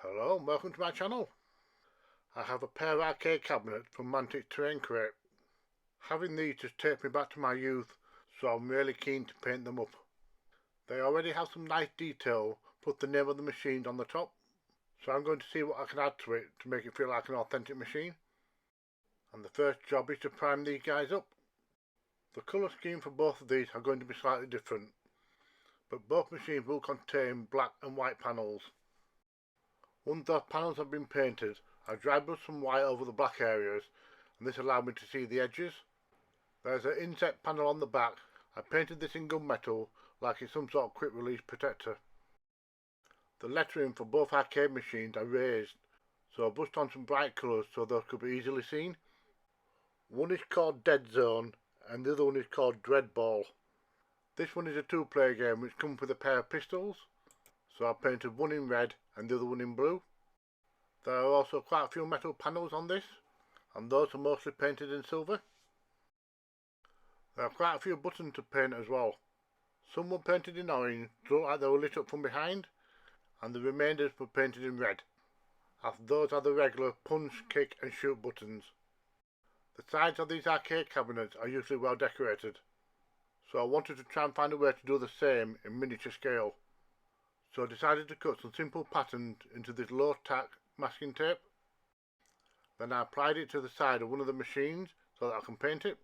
Hello and welcome to my channel. I have a pair of arcade cabinets from Mantic Terrain Crate. Having these just takes me back to my youth, so I'm really keen to paint them up. They already have some nice detail, put the name of the machines on the top, so I'm going to see what I can add to it to make it feel like an authentic machine. And the first job is to prime these guys up. The colour scheme for both of these are going to be slightly different, but both machines will contain black and white panels. Once those panels have been painted, I dry brushed some white over the black areas, and this allowed me to see the edges. There's an inset panel on the back. I painted this in gunmetal like it's some sort of quick release protector. The lettering for both arcade machines are raised, so I brushed on some bright colours so those could be easily seen. One is called Dead Zone and the other one is called Dread Ball. This one is a two-player game which comes with a pair of pistols, so I painted one in red and the other one in blue. There are also quite a few metal panels on this, and those are mostly painted in silver. There are quite a few buttons to paint as well. Some were painted in orange to look like they were lit up from behind, and the remainders were painted in red, as those are the regular punch, kick and shoot buttons. The sides of these arcade cabinets are usually well decorated, so I wanted to try and find a way to do the same in miniature scale. So I decided to cut some simple patterns into this low tack masking tape. Then I applied it to the side of one of the machines so that I can paint it.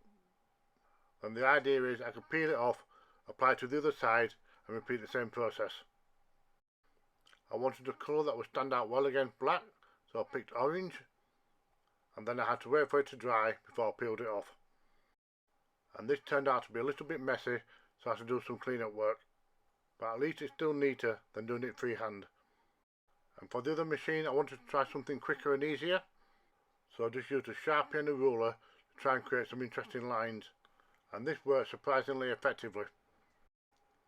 Then the idea is I can peel it off, apply it to the other side and repeat the same process. I wanted a colour that would stand out well against black, so I picked orange, and then I had to wait for it to dry before I peeled it off. And this turned out to be a little bit messy, so I had to do some clean up work. But at least it's still neater than doing it freehand. And for the other machine I wanted to try something quicker and easier, so I just used a Sharpie and a ruler to try and create some interesting lines, and this worked surprisingly effectively.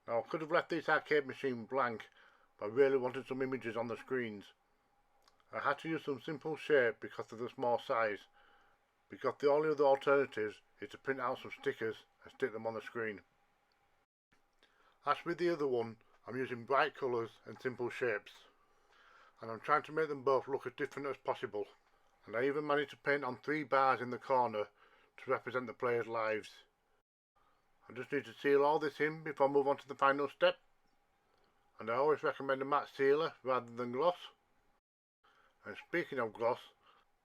Now I could have left this arcade machine blank, but I really wanted some images on the screens. I had to use some simple shape because of the small size, because the only other alternative is to print out some stickers and stick them on the screen. As with the other one, I'm using bright colours and simple shapes, and I'm trying to make them both look as different as possible, and I even managed to paint on 3 bars in the corner to represent the players' lives. I just need to seal all this in before I move on to the final step, and I always recommend a matte sealer rather than gloss. And speaking of gloss,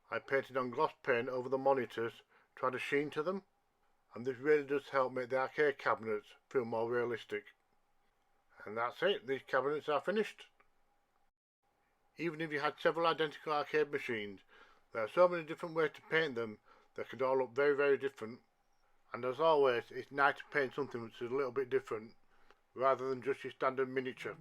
I painted on gloss paint over the monitors to add a sheen to them, and this really does help make the arcade cabinets feel more realistic. And that's it, these cabinets are finished. Even if you had several identical arcade machines, there are so many different ways to paint them that could all look very different. And as always, it's nice to paint something which is a little bit different, rather than just your standard miniature.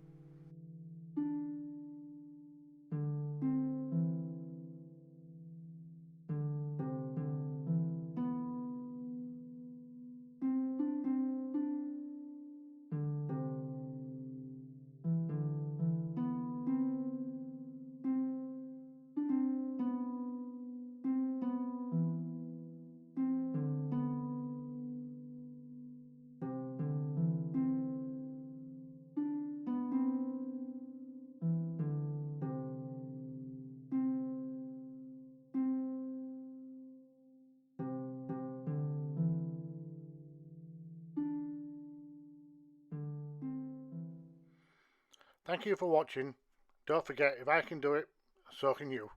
Thank you for watching. Don't forget, if I can do it, so can you.